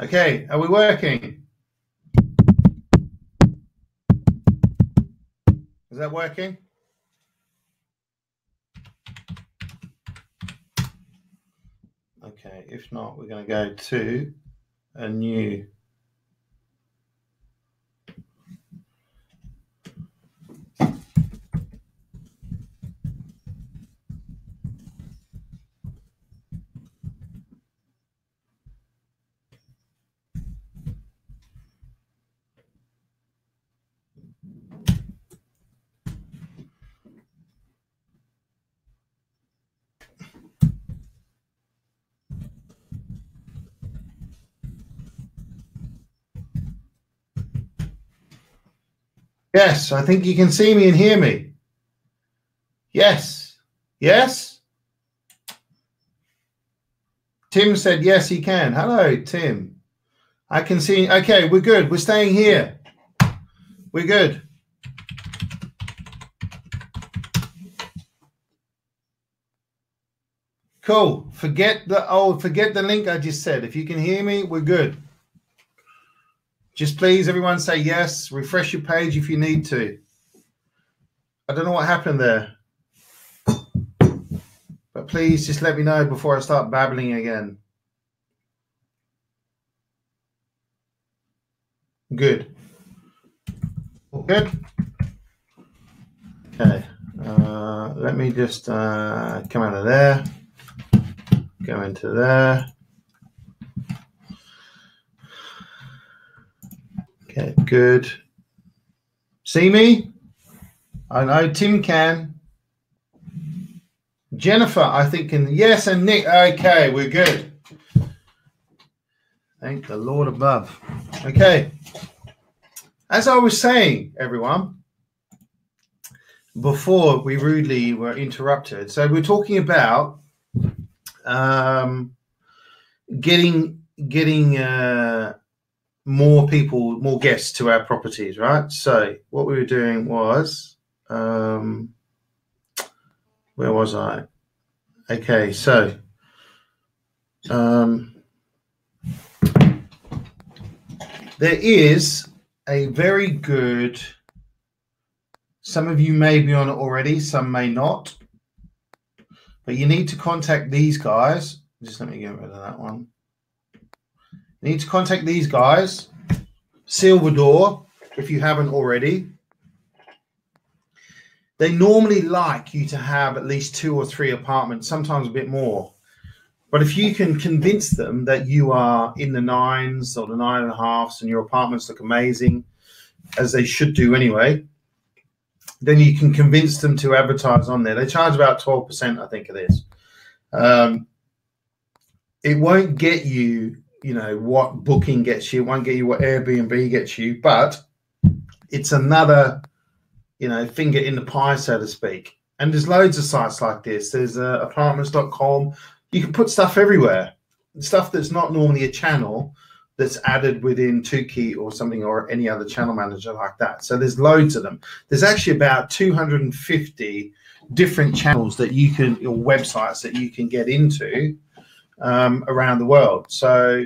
Okay, are we working? Is that working? Okay, if not, we're going to go to a new. Yes, I think you can see me and hear me. Yes. Yes? Tim said yes, he can. Hello, Tim. I can see. Okay, we're good. We're staying here. We're good. Cool. Forget the link I just said. If you can hear me, we're good. Just please, everyone say yes. Refresh your page if you need to. I don't know what happened there. But please just let me know before I start babbling again. Good. Good. Okay. Let me just come out of there. Go into there. Okay, good. See me? I know Tim can. Jennifer, I think can. Yes, and Nick. Okay, we're good. Thank the Lord above. Okay. As I was saying, everyone, before we rudely were interrupted, so we're talking about getting more people, more guests to our properties, right? So what we were doing was, where was I? Okay, so there is a very good, some of you may be on it already, some may not, but you need to contact these guys. Just let me get rid of that one. You need to contact these guys, Silver Door, if you haven't already. They normally like you to have at least 2 or 3 apartments, sometimes a bit more. But if you can convince them that you are in the 9s or the 9.5s and your apartments look amazing, as they should do anyway, then you can convince them to advertise on there. They charge about 12%, I think it is. It won't get you, you know, what Booking gets you. It won't get you what Airbnb gets you, but it's another, you know, finger in the pie, so to speak. And there's loads of sites like this. There's apartments.com. You can put stuff everywhere, stuff that's not normally a channel that's added within Tukey or something, or any other channel manager like that. So there's loads of them. There's actually about 250 different channels that you can, or websites that you can get into around the world. So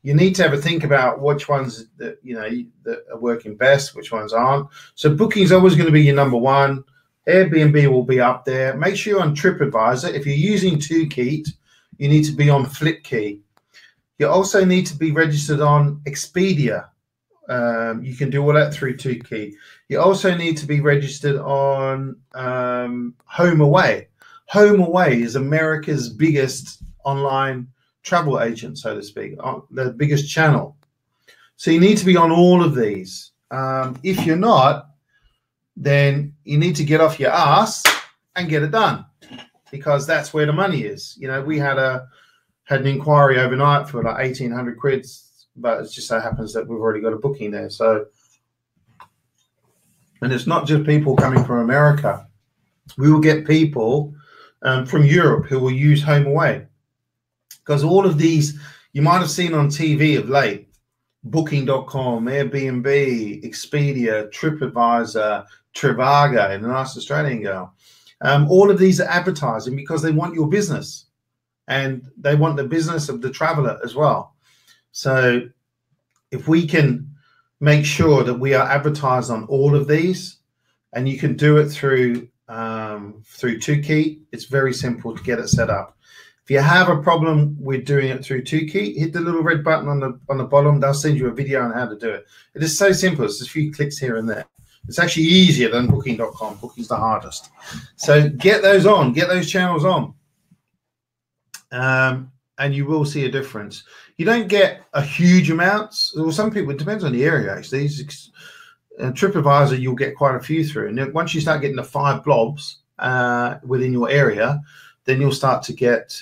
you need to have a think about which ones that, you know, that are working best, which ones aren't. So Booking is always going to be your number one. Airbnb will be up there. Make sure you're on TripAdvisor. If you're using Tukey, you need to be on Flipkey. You also need to be registered on Expedia. You can do all that through Tukey. You also need to be registered on HomeAway. HomeAway is America's biggest online travel agent, so to speak, the biggest channel. So you need to be on all of these. If you're not, then you need to get off your ass and get it done, because that's where the money is. You know, we had an inquiry overnight for like 1,800 quid, but it just so happens that we've already got a booking there. So, and it's not just people coming from America. We will get people from Europe who will use HomeAway, because all of these you might have seen on TV of late: Booking.com, Airbnb, Expedia, TripAdvisor, Trivago, and a nice Australian girl. All of these are advertising because they want your business, and they want the business of the traveler as well. So if we can make sure that we are advertised on all of these, and you can do it through Tukey, it's very simple to get it set up. If you have a problem with doing it through Tukey, hit the little red button on the bottom. They'll send you a video on how to do it. It is so simple. It's just a few clicks here and there. It's actually easier than Booking.com. Booking's the hardest. So get those on. Get those channels on. And you will see a difference. You don't get a huge amounts. Well, some people, it depends on the area, actually. TripAdvisor, you'll get quite a few through. And then once you start getting the 5 blobs within your area, then you'll start to get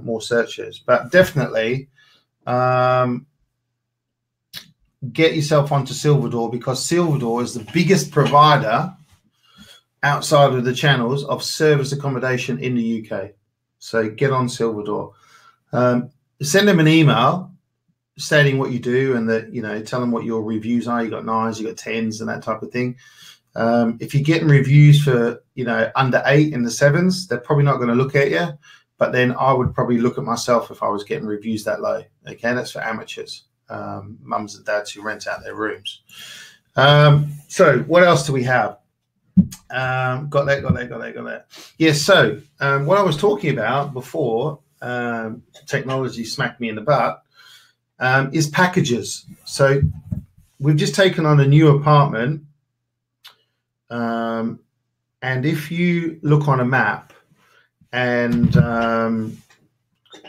more searches. But definitely get yourself onto Silverdoor, because Silverdoor is the biggest provider outside of the channels of service accommodation in the UK. So get on Silverdoor. Send them an email stating what you do, and that, you know, tell them what your reviews are. You got 9s, you got 10s, and that type of thing. If you're getting reviews for, you know, under 8 in the 7s, they're probably not going to look at you. But then I would probably look at myself if I was getting reviews that low. Okay, that's for amateurs, mums and dads who rent out their rooms. So what else do we have? Got that. Yes. So what I was talking about before, technology smacked me in the butt, is packages. So we've just taken on a new apartment, and if you look on a map and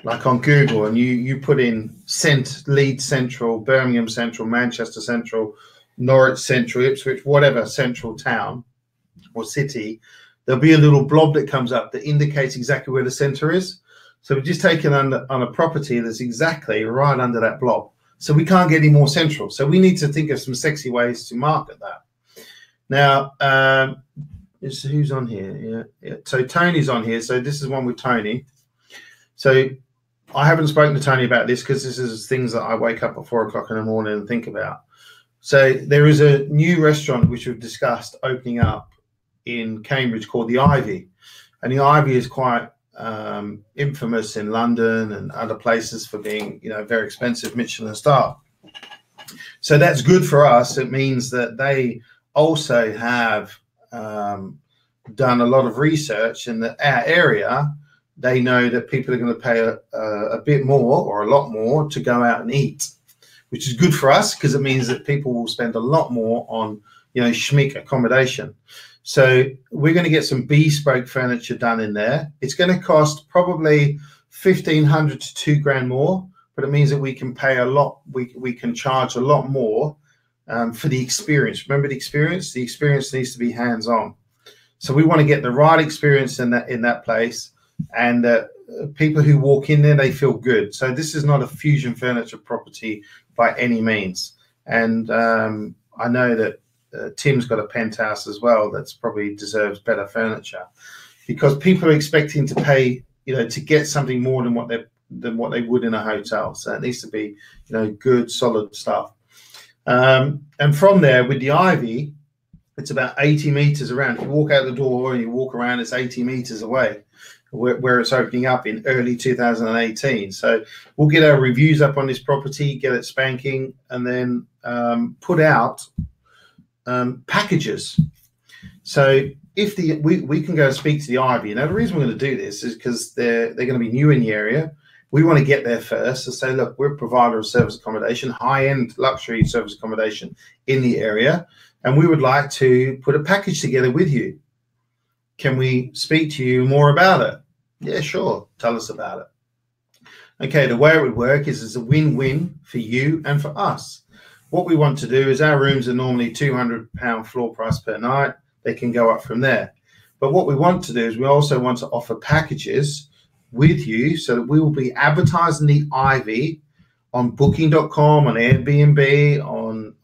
like on Google, and you put in Leeds Central, Birmingham Central, Manchester Central, Norwich Central, Ipswich, whatever central town or city, there'll be a little blob that comes up that indicates exactly where the center is. So we've just taken on a property that's exactly right under that blob. So we can't get any more central. So we need to think of some sexy ways to market that. Now, who's on here? Yeah. So Tony's on here. So this is one with Tony. So I haven't spoken to Tony about this because this is things that I wake up at 4 o'clock in the morning and think about. So there is a new restaurant which we've discussed opening up in Cambridge called the Ivy, and the Ivy is quite infamous in London and other places for being, you know, very expensive Michelin star. So that's good for us. It means that they also have done a lot of research in our area. They know that people are going to pay a bit more or a lot more to go out and eat, which is good for us because it means that people will spend a lot more on, you know, schmick accommodation. So we're going to get some bespoke furniture done in there. It's going to cost probably $1,500 to $2,000 more, but it means that we can pay a lot. We can charge a lot more for the experience. Remember the experience? The experience needs to be hands-on. So we want to get the right experience in that place, and people who walk in there, they feel good. So this is not a fusion furniture property by any means. And I know that Tim's got a penthouse as well that's probably deserves better furniture, because people are expecting to pay, you know, to get something more than what they would in a hotel. So it needs to be, you know, good, solid stuff. And from there, with the Ivy, it's about 80 meters around. If you walk out the door and you walk around, it's 80 meters away where it's opening up in early 2018. So we'll get our reviews up on this property, get it spanking, and then put out packages. So if we can go and speak to the Ivy. Now the reason we're going to do this is because they're going to be new in the area. We want to get there first and say, look, we're a provider of service accommodation, high-end luxury service accommodation in the area, and we would like to put a package together with you. Can we speak to you more about it? Yeah, sure. Tell us about it. Okay, the way it would work is it's a win-win for you and for us. What we want to do is, our rooms are normally £200 floor price per night. They can go up from there. But what we want to do is we also want to offer packages with you, so that we will be advertising the Ivy on Booking.com, on Airbnb, on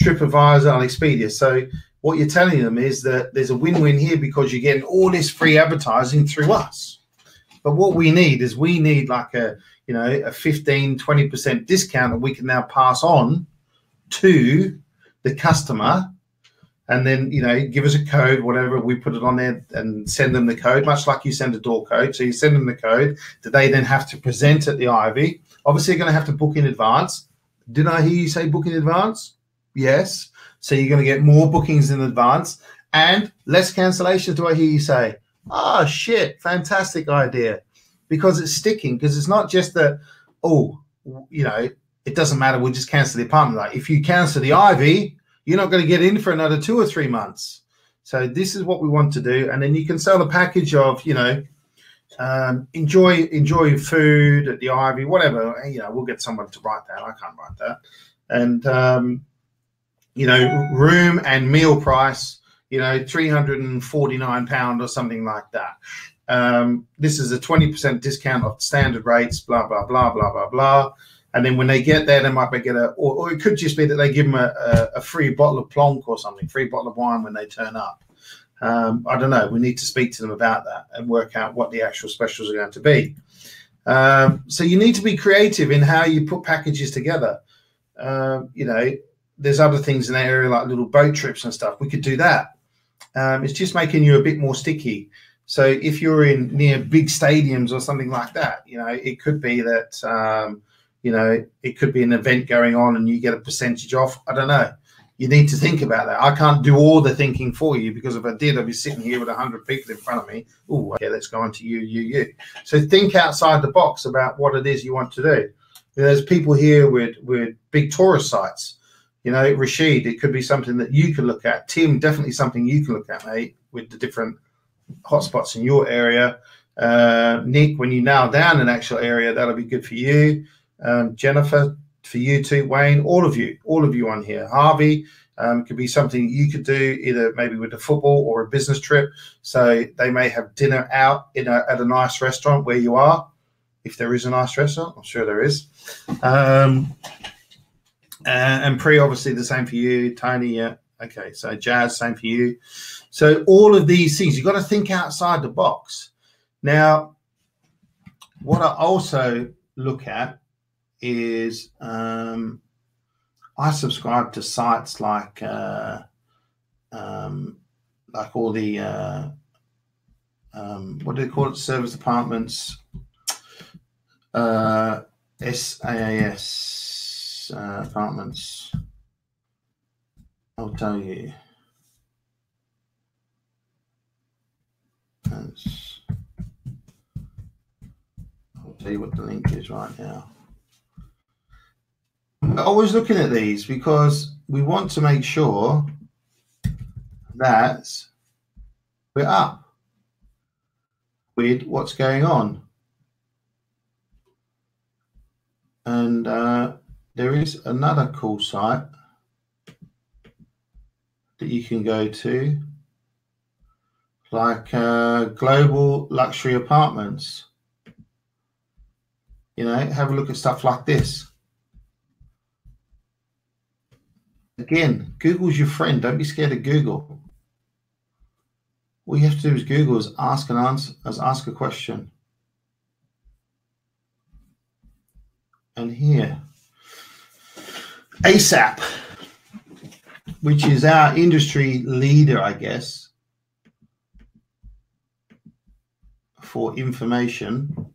TripAdvisor, on Expedia. So what you're telling them is that there's a win-win here, because you're getting all this free advertising through us. But what we need is like a 15-20% discount that we can now pass on to the customer, and then, you know, give us a code, whatever, we put it on there and send them the code, much like you send a door code. So you send them the code that they then have to present at the Ivy. Obviously, you're going to have to book in advance. Did I hear you say book in advance? Yes. So you're going to get more bookings in advance and less cancellations. Do I hear you say? Oh, shit, fantastic idea. Because it's sticking, because it's not just that, oh, you know, it doesn't matter, we'll just cancel the apartment. Like if you cancel the Ivy, you're not going to get in for another 2 or 3 months. So this is what we want to do. And then you can sell a package of, you know, enjoy food at the Ivy, whatever. You know, we'll get someone to write that. I can't write that. And, you know, room and meal price, you know, £349 or something like that. This is a 20% discount of standard rates, blah, blah, blah, blah, blah, blah. And then when they get there, they might get or it could just be that they give them a free bottle of plonk or something, free bottle of wine when they turn up. I don't know. We need to speak to them about that and work out what the actual specials are going to be. So you need to be creative in how you put packages together. You know, there's other things in that area like little boat trips and stuff. We could do that. It's just making you a bit more sticky. So if you're in near big stadiums or something like that, you know, it could be that, you know, it could be an event going on and you get a percentage off. I don't know. You need to think about that. I can't do all the thinking for you because if I did, I'd be sitting here with 100 people in front of me. Oh, okay, let's go on to you. So think outside the box about what it is you want to do. There's people here with big tourist sites. You know, Rashid, it could be something that you could look at. Tim, definitely something you can look at, mate, with the different hotspots in your area. Nick, when you nail down an actual area, that'll be good for you. Jennifer, for you too. Wayne, all of you on here. Harvey, could be something you could do either maybe with a football or a business trip. So they may have dinner out at a nice restaurant where you are. If there is a nice restaurant, I'm sure there is. And Pre, obviously the same for you. Tony, yeah. Okay, so Jazz, same for you. So all of these things, you've got to think outside the box. Now, what I also look at is I subscribe to sites like all the what do they call it? Service departments, SaaS apartments. I'll tell you. I'll tell you what the link is right now. I'm always looking at these because we want to make sure that we're up with what's going on. And there is another cool site that you can go to, like Global Luxury Apartments. You know, have a look at stuff like this. Again, Google's your friend. Don't be scared of Google. All you have to do is Google is ask and answer, ask a question. And here, ASAP, which is our industry leader, I guess, for information.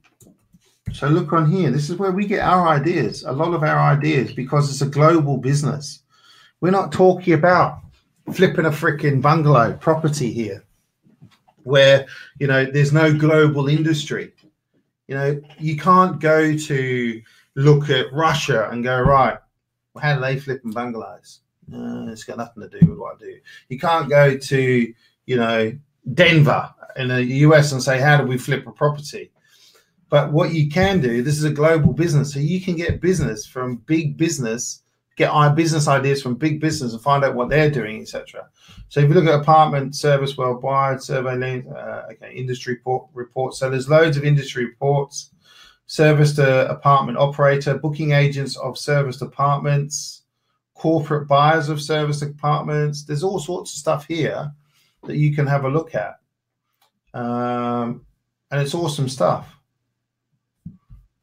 So look on here. This is where we get our ideas, a lot of our ideas, because it's a global business. We're not talking about flipping a freaking bungalow property here where, you know, there's no global industry. You know, you can't go to look at Russia and go, right, how do they flipping bungalows? It's got nothing to do with what I do. You can't go to, you know, Denver in the US and say, how do we flip a property? But what you can do, this is a global business, so you can get business from big business, get our business ideas from big business and find out what they're doing, etc. So if you look at apartment service worldwide, survey link, okay, industry reports. So there's loads of industry reports. Service to apartment operator, booking agents of serviced apartments, corporate buyers of serviced apartments. There's all sorts of stuff here that you can have a look at. And it's awesome stuff.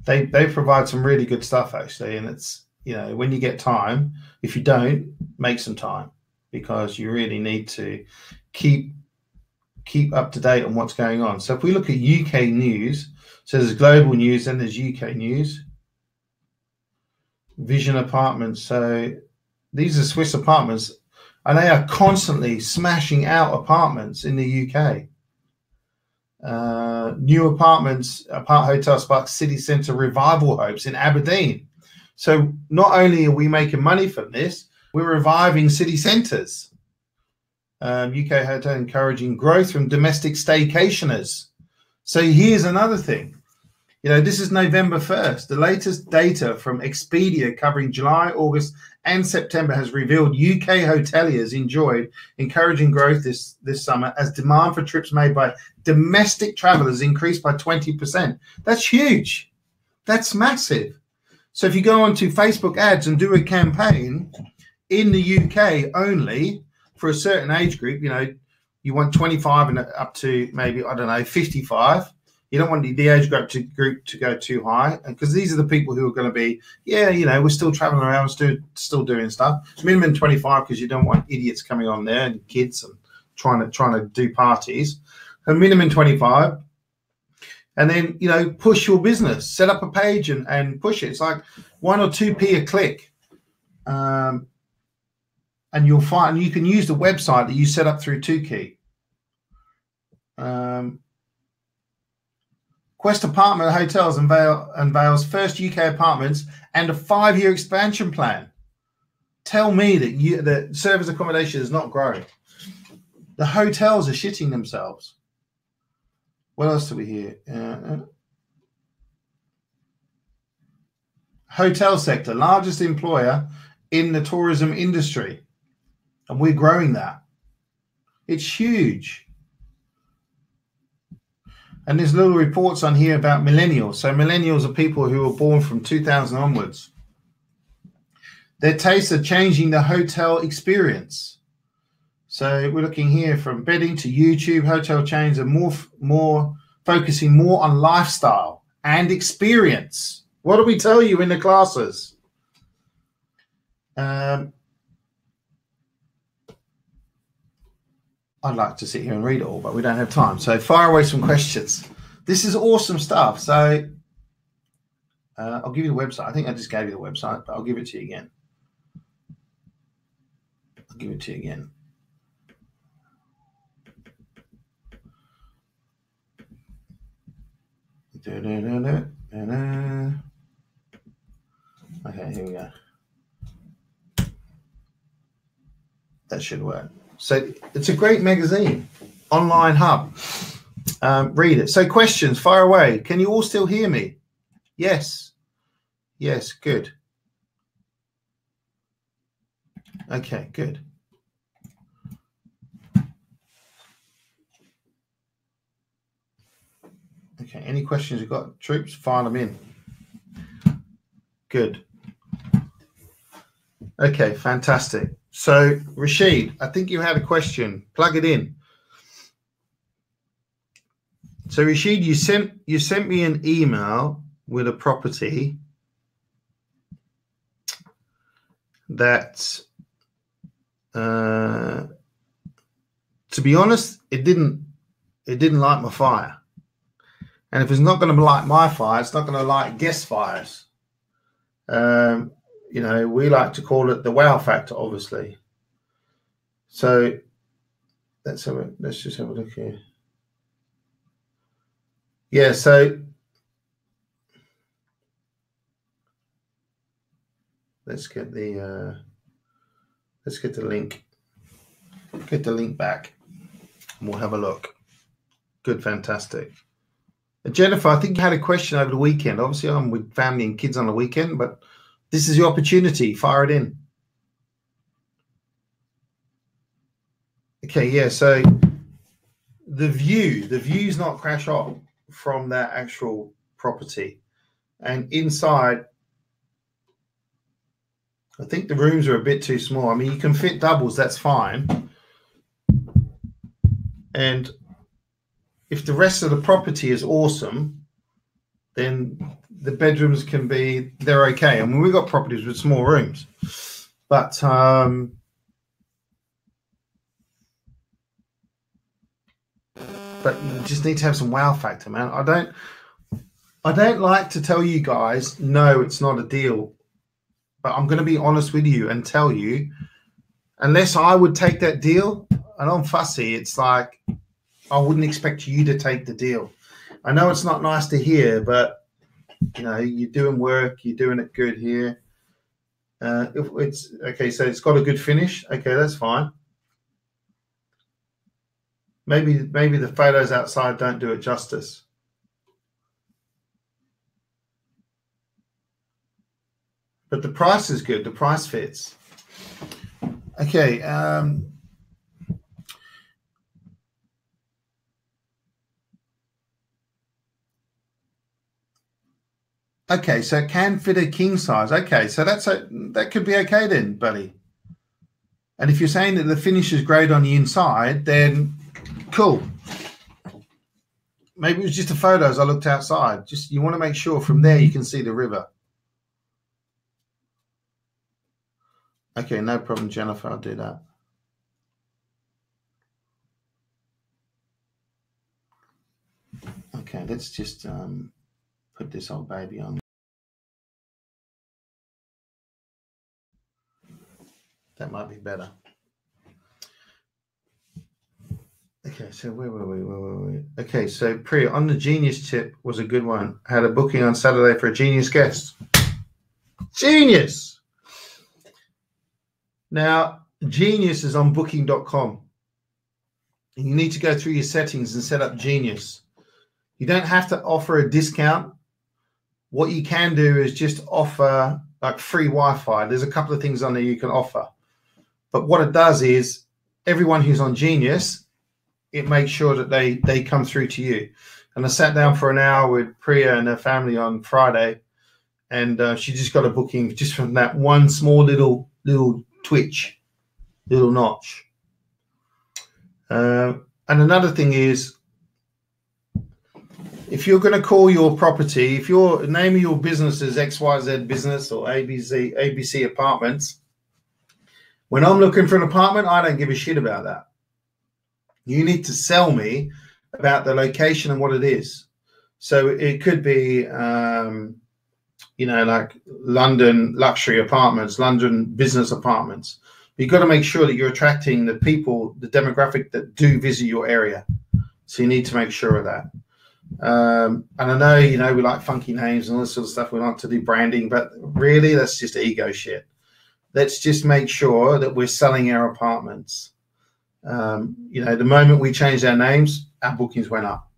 They provide some really good stuff, actually. And it's, you know, when you get time, if you don't, make some time, because you really need to keep up to date on what's going on. So if we look at UK news, so there's global news and there's UK news. Vision Apartments. So these are Swiss apartments, and they are constantly smashing out apartments in the UK. New apartments, Apart Hotel Sparks City Centre revival hopes in Aberdeen. So not only are we making money from this, we're reviving city centres. UK Hotel encouraging growth from domestic staycationers. So here's another thing. You know, this is November 1st. The latest data from Expedia covering July, August, and September has revealed UK hoteliers enjoyed encouraging growth this summer as demand for trips made by domestic travelers increased by 20%. That's huge. That's massive. So if you go onto Facebook ads and do a campaign in the UK only for a certain age group, you know, you want 25 and up to maybe, I don't know, 55. You don't want the age group to go too high, because these are the people who are going to be, yeah, you know, we're still traveling around, still doing stuff. Minimum 25, because you don't want idiots coming on there and kids and trying to do parties. A minimum 25, and then, you know, push your business, set up a page and push it. It's like 1 or 2p a click, and you'll find you can use the website that you set up through 2Key. Quest Apartment Hotels unveils first UK apartments and a 5-year expansion plan. Tell me that the service accommodation is not growing. The hotels are shitting themselves. What else do we hear? Hotel sector, largest employer in the tourism industry. And we're growing that. It's huge. And there's little reports on here about millennials. So millennials are people who were born from 2000 onwards. Their tastes are changing the hotel experience. So we're looking here from bedding to YouTube. Hotel chains are more focusing more on lifestyle and experience. What do we tell you in the classes? I'd like to sit here and read it all, but we don't have time. So fire away some questions. This is awesome stuff. So I'll give you the website. I think I just gave you the website, but I'll give it to you again. Okay, here we go. That should work. So it's a great magazine, online hub. Read it. So questions, fire away. Can you all still hear me? Yes. Yes, good. Okay, good. Okay, any questions you've got, troops, fire them in. Good. Okay, fantastic. So, Rashid, I think you had a question. Plug it in. So, Rashid, you sent me an email with a property that, to be honest, it didn't light my fire. And if it's not going to light my fire, it's not going to light guest fires. You know, we like to call it the wow factor, obviously. So let's just have a look here. Yeah, so let's get the link. Get the link back, and we'll have a look. Good, fantastic. Jennifer, I think you had a question over the weekend. Obviously, I'm with family and kids on the weekend, but this is your opportunity. Fire it in. Okay, yeah, so the view's not crash off from that actual property. And inside, I think the rooms are a bit too small. I mean, you can fit doubles, that's fine. And if the rest of the property is awesome, then the bedrooms they're okay. I mean, we've got properties with small rooms, but you just need to have some wow factor, man. I don't like to tell you guys, no, it's not a deal. But I'm going to be honest with you and tell you, unless I would take that deal, and I'm fussy, it's like I wouldn't expect you to take the deal. I know it's not nice to hear, but you know, you're doing work, you're doing it good here. If it's okay, so it's got a good finish. Okay, that's fine. Maybe the photos outside don't do it justice. But the price is good. The price fits. Okay. Okay, so it can fit a king size. Okay, so that could be okay then, buddy. And if you're saying that the finish is great on the inside, then cool. Maybe it was just the photos I looked outside. Just you want to make sure from there you can see the river. Okay, no problem, Jennifer. I'll do that. Okay, let's just put this old baby on. That might be better. Okay, so where were we? Okay, so Priya, on the Genius tip was a good one. Had a booking on Saturday for a Genius guest. Genius! Now, Genius is on booking.com. You need to go through your settings and set up Genius. You don't have to offer a discount. What you can do is just offer like free Wi-Fi. There's a couple of things on there you can offer. But what it does is everyone who's on Genius, it makes sure that they come through to you. And I sat down for an hour with Priya and her family on Friday, and she just got a booking just from that one small little twitch, little notch. And another thing is, if you're going to call your property, if your name of your business is XYZ Business or ABC Apartments, when I'm looking for an apartment, I don't give a shit about that. You need to sell me about the location and what it is. So it could be, you know, like London luxury apartments, London business apartments. You've got to make sure that you're attracting the people, the demographic that do visit your area. So you need to make sure of that. And I know, you know, we like funky names and all this sort of stuff. We like to do branding, but really that's just ego shit. Let's just make sure that we're selling our apartments. You know, the moment we changed our names, our bookings went up.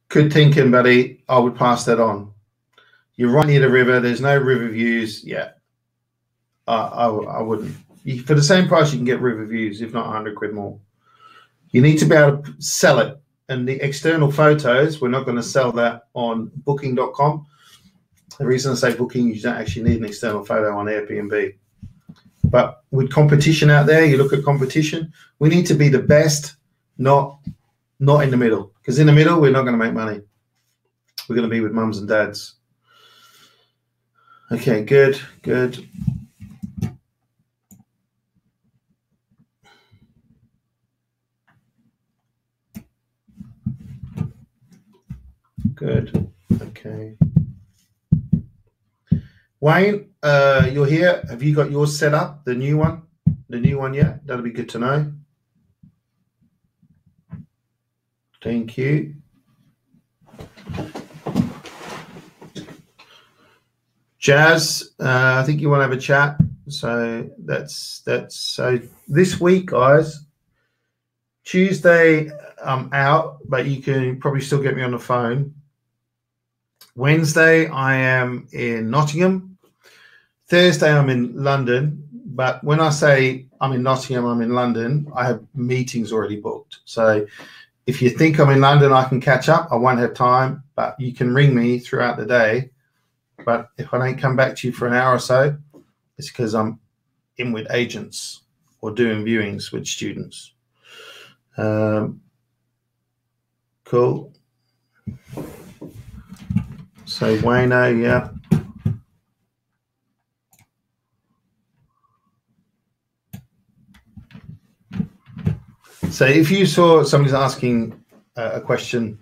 Good thinking, buddy. I would pass that on. You're right near the river. There's no river views. Yeah, I wouldn't. For the same price, you can get river views, if not 100 quid more. You need to be able to sell it. And the external photos, we're not going to sell that on booking.com. The reason I say booking, you don't actually need an external photo on Airbnb. But with competition out there, you look at competition, we need to be the best, not in the middle. Because in the middle, we're not going to make money. We're going to be with mums and dads. Okay, good. Good. Okay. Wayne, you're here. Have you got yours set up? The new one? The new one yet? That'll be good to know. Thank you. Jazz, I think you want to have a chat. So that's so this week, guys. Tuesday, I'm out, but you can probably still get me on the phone. Wednesday, I am in Nottingham. Thursday, I'm in London. But when I say I'm in Nottingham, I'm in London, I have meetings already booked. So if you think I'm in London, I can catch up. I won't have time, but you can ring me throughout the day. But if I don't come back to you for an hour or so, it's because I'm in with agents or doing viewings with students. Cool. So Wayno, yeah. So if you saw somebody's asking a question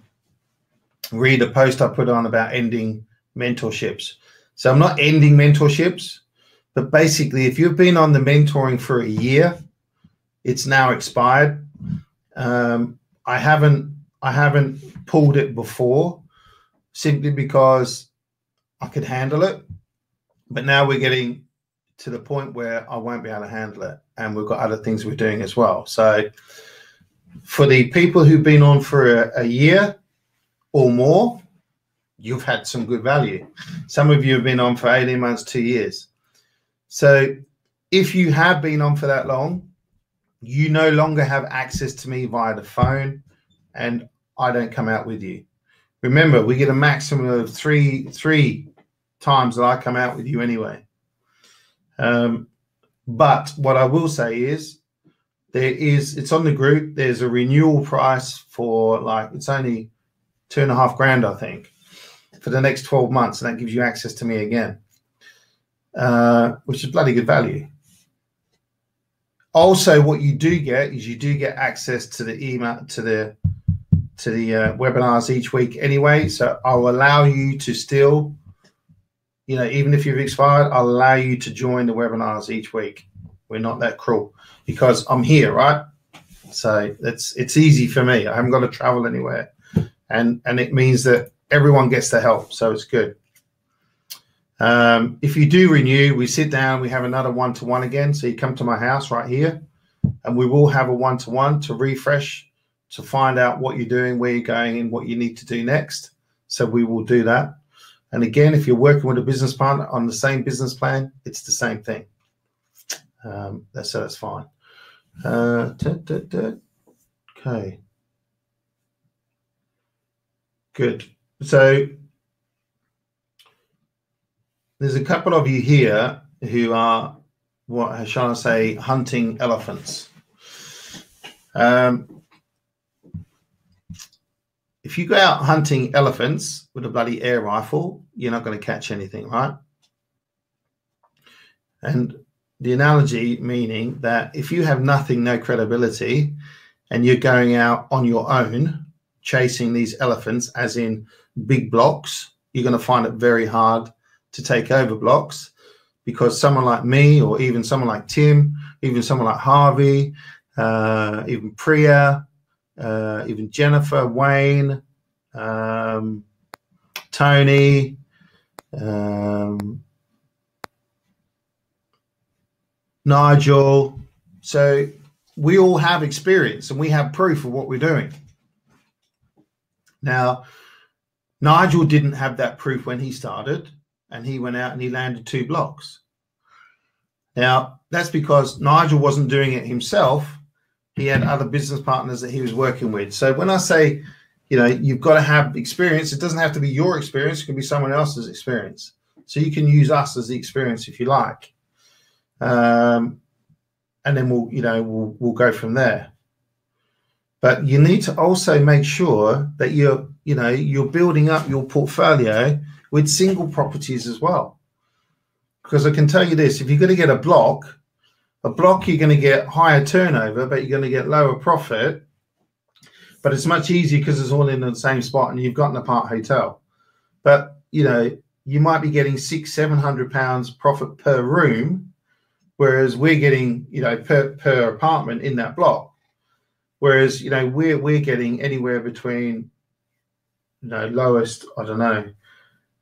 read a post I put on about ending mentorships. So I'm not ending mentorships, but basically, if you've been on the mentoring for a year, it's now expired. I haven't pulled it before simply because I could handle it, but now we're getting to the point where I won't be able to handle it, and we've got other things we're doing as well. So for the people who've been on for a year or more, you've had some good value. Some of you have been on for 18 months, 2 years. So if you have been on for that long, you no longer have access to me via the phone, and I don't come out with you. Remember, we get a maximum of three times that I come out with you anyway. But what I will say is it's on the group. There's a renewal price for it's only $2.5 grand, I think, for the next 12 months. And that gives you access to me again, which is bloody good value. Also, what you do get is you do get access to the email, to the webinars each week anyway. So I'll allow you to still, even if you've expired, I'll allow you to join the webinars each week. We're not that cruel because I'm here, right? So it's easy for me. I haven't got to travel anywhere, and it means that everyone gets the help. So it's good. If you do renew, we sit down, we have another one-to-one again. So you come to my house right here, and we will have a one-to-one to refresh, to find out what you're doing, where you're going, and what you need to do next. So we will do that. And again, if you're working with a business partner on the same business plan, it's the same thing. So that's fine. Okay. Good. So there's a couple of you here who are, what shall I say, hunting elephants. If you go out hunting elephants with a bloody air rifle, you're not going to catch anything, right? And the analogy meaning that if you have nothing, no credibility, and you're going out on your own chasing these elephants, as in big blocks, you're going to find it very hard to take over blocks, because someone like me, or even someone like Tim, even someone like Harvey, even Priya, even Jennifer, Wayne, Tony, Nigel. So we all have experience and we have proof of what we're doing. Now, Nigel didn't have that proof when he started, and he went out and he landed 2 blocks. Now, that's because Nigel wasn't doing it himself. He had other business partners that he was working with. So when I say, you've got to have experience, it doesn't have to be your experience. It can be someone else's experience. So you can use us as the experience if you like. And then we'll go from there. But you need to also make sure that you're building up your portfolio with single properties as well. Because I can tell you this, if you're going to get a block you're going to get higher turnover, but you're going to get lower profit. But it's much easier because it's all in the same spot and you've got an apart hotel. But, you might be getting £600-700 profit per room, whereas we're getting, per apartment in that block. Whereas, we're getting anywhere between, lowest, I don't know,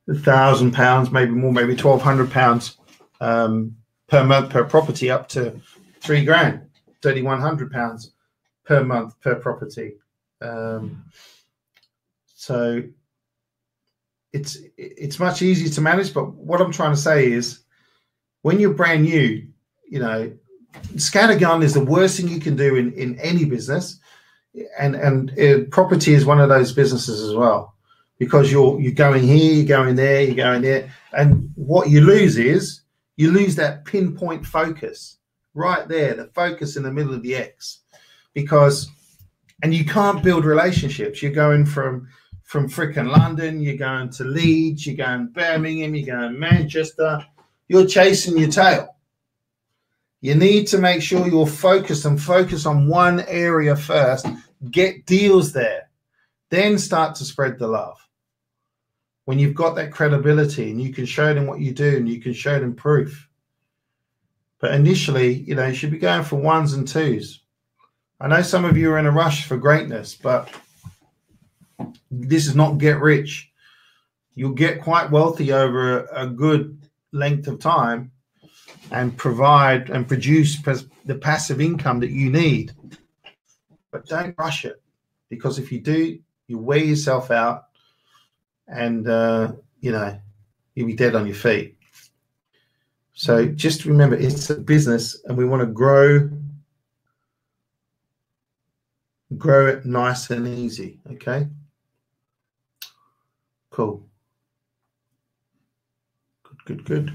£1,000, maybe more, maybe £1,200 per month per property, up to £3 grand, £3,100 per month per property. So it's much easier to manage. But what I'm trying to say is, when you're brand new, scattergun is the worst thing you can do in any business, and property is one of those businesses as well, because you're going here, you're going there, you're going there, and what you lose is that pinpoint focus right there, the focus in the middle of the X, and you can't build relationships. You're going from frickin' London, you're going to Leeds, you're going Birmingham, you're going Manchester. You're chasing your tail. You need to make sure you're focused and focus on one area first. Get deals there. Then start to spread the love. when you've got that credibility and you can show them what you do and you can show them proof. But initially, you know, you should be going for ones and twos. I know some of you are in a rush for greatness, but this is not get rich. You'll get quite wealthy over a good length of time and provide and produce the passive income that you need. But don't rush it, because if you do, you wear yourself out and, you know, you'll be dead on your feet. So just remember, it's a business and we want to grow it nice and easy. Okay. Cool. Good.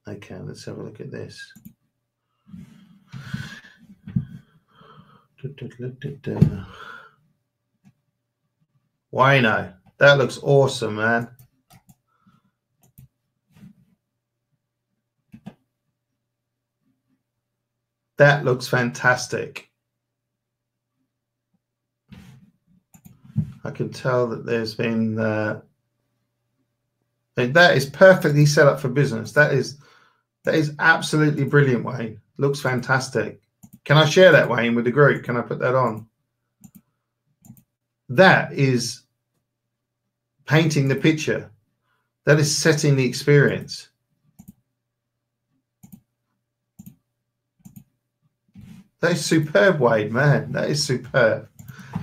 Okay, let's have a look at this. Wino, that looks awesome, man. That looks fantastic. I can tell that there's been that is perfectly set up for business. That is absolutely brilliant, Wayne. Looks fantastic. Can I share that, Wayne, with the group? Can I put that on? That is painting the picture. That is setting the experience. That is superb, Wade, man. That is superb.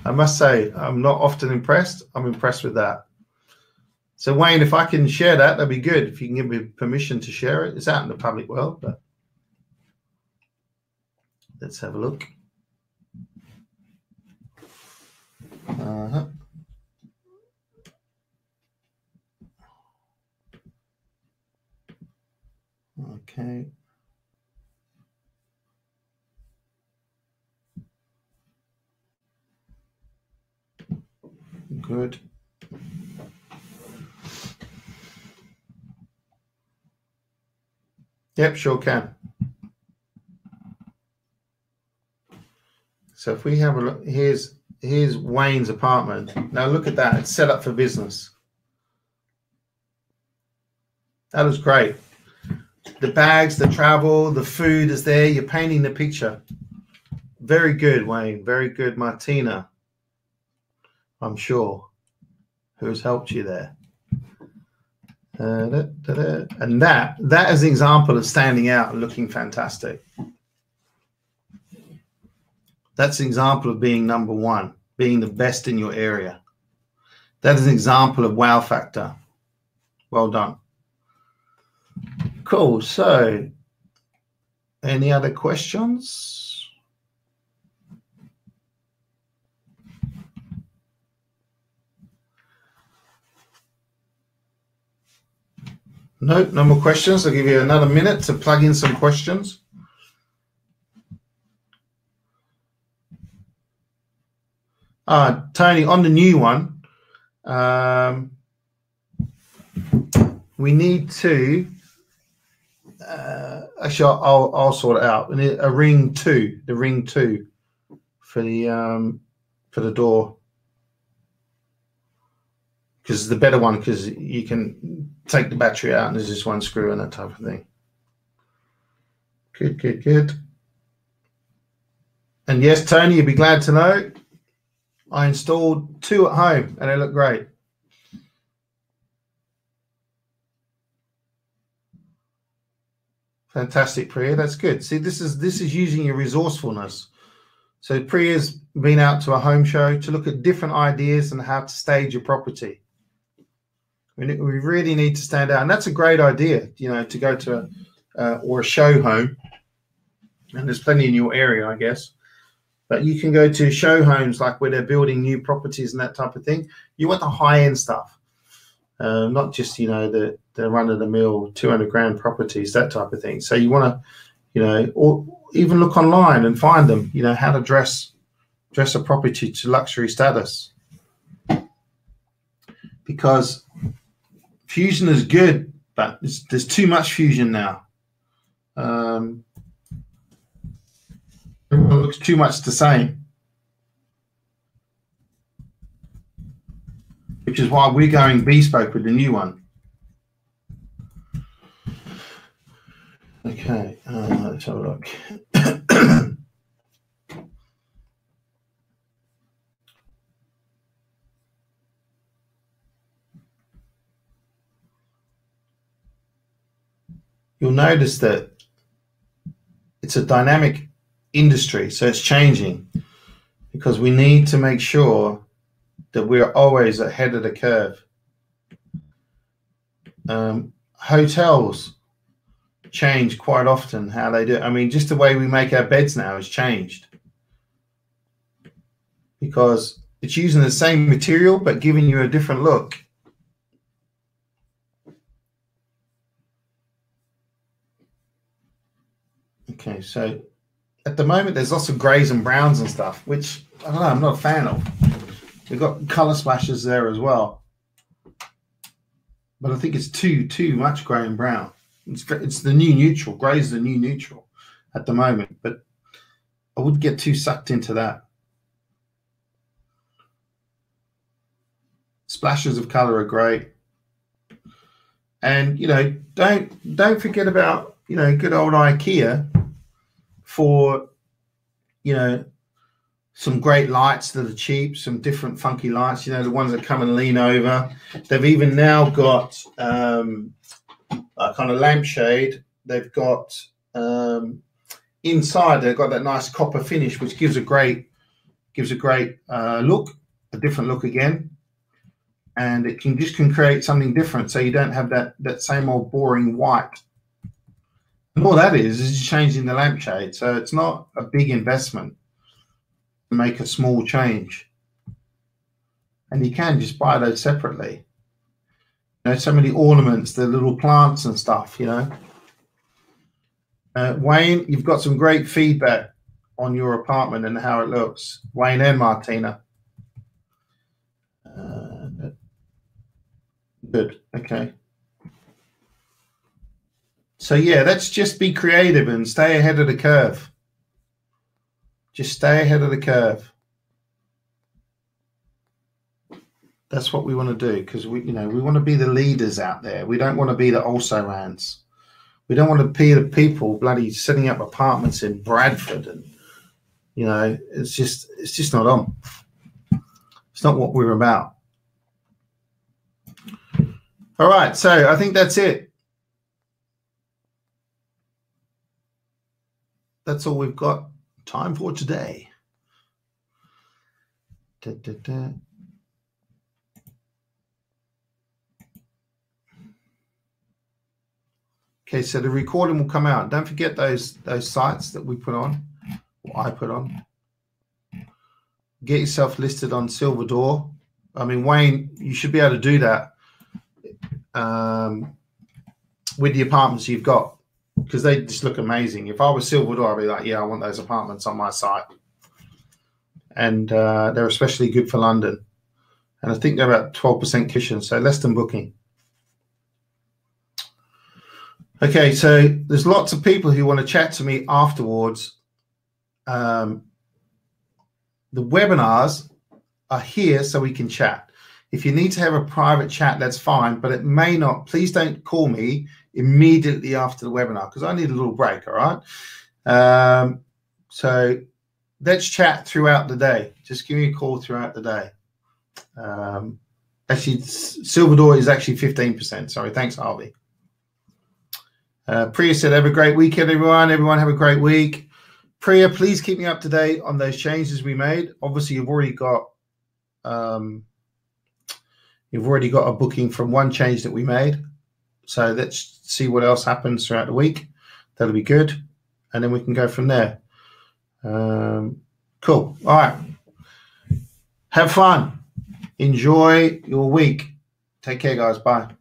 I must say, I'm not often impressed. I'm impressed with that. So, Wayne, if I can share that, that'd be good. If you can give me permission to share it. It's out in the public world, but let's have a look. Okay. Good. Yep, sure can. So if we have a look, here's Wayne's apartment. Now look at that. It's set up for business. That looks great. The bags, the travel, the food is there. You're painting the picture. Very good, Wayne. Very good, Martina. I'm sure, who's helped you there. And that is an example of standing out and looking fantastic. That's an example of being number one, being the best in your area. That is an example of wow factor. Well done. Cool. So, any other questions? No more questions. I'll give you another minute to plug in some questions. Tony, on the new one, we need to. Actually, I'll sort it out. We need a ring 2, the ring 2 for the door, because it's the better one, because you can take the battery out and there's just one screw and that type of thing. Good. And yes, Tony, you'll be glad to know I installed 2 at home and they look great. Fantastic, Priya. That's good. See, this is using your resourcefulness. So Priya's been out to a home show to look at different ideas and how to stage your property. We really need to stand out, and that's a great idea. You know, to go to or a show home, and there's plenty in your area, I guess. But you can go to show homes like where they're building new properties and that type of thing. You want the high end stuff, not just, you know, the run of the mill 200 grand properties, that type of thing. So you want to, you know, or even look online and find them. You know, how to dress a property to luxury status, because fusion is good, but there's too much fusion now. Everyone looks too much the same, which is why we're going bespoke with the new one. Okay, let's have a look. You'll notice that it's a dynamic industry, so it's changing because we need to make sure that we're always ahead of the curve. Hotels change quite often how they do. I mean, just the way we make our beds now has changed because it's using the same material but giving you a different look. Okay, so at the moment there's lots of greys and browns and stuff, which I don't know, I'm not a fan of. We've got color splashes there as well, but I think it's too much grey and brown. It's the new neutral. Grey is the new neutral at the moment, but I wouldn't get too sucked into that. Splashes of color are great, and don't forget about good old IKEA for some great lights that are cheap, some different funky lights. The ones that come and lean over. They've even now got a kind of lampshade. They've got inside. They've got that nice copper finish, which gives a great look, a different look again. And it can create something different, so you don't have that same old boring white. And all that is just changing the lampshade. So it's not a big investment to make a small change. And you can just buy those separately. So many ornaments, the little plants and stuff, Wayne, you've got some great feedback on your apartment and how it looks. Wayne and Martina. Good. Okay. So yeah, let's just be creative and stay ahead of the curve. Just stay ahead of the curve. That's what we want to do, because we want to be the leaders out there. We don't want to be the also-rans. We don't want to be the people bloody setting up apartments in Bradford, and it's just not on. It's not what we're about. All right, so I think that's it. That's all we've got time for today. Okay, so the recording will come out. Don't forget those sites that we put on, or I put on. Get yourself listed on Silver Door. I mean, Wayne, you should be able to do that with the apartments you've got, because they just look amazing. If I was Silver Door, I'd be like, yeah, I want those apartments on my site. And they're especially good for London. And I think they're about 12% cushion, so less than booking. Okay, so there's lots of people who want to chat to me afterwards. The webinars are here so we can chat. If you need to have a private chat, that's fine, but it may not. Please don't call me immediately after the webinar, because I need a little break, all right? So let's chat throughout the day. Just give me a call throughout the day. Actually, Silver Door is actually 15%. Sorry, thanks, Harvey. Priya said, have a great weekend, everyone. Everyone have a great week. Priya, please keep me up to date on those changes we made. Obviously, you've already got a booking from one change that we made. So let's see what else happens throughout the week. That'll be good. And then we can go from there. Cool. All right. Have fun. Enjoy your week. Take care, guys. Bye.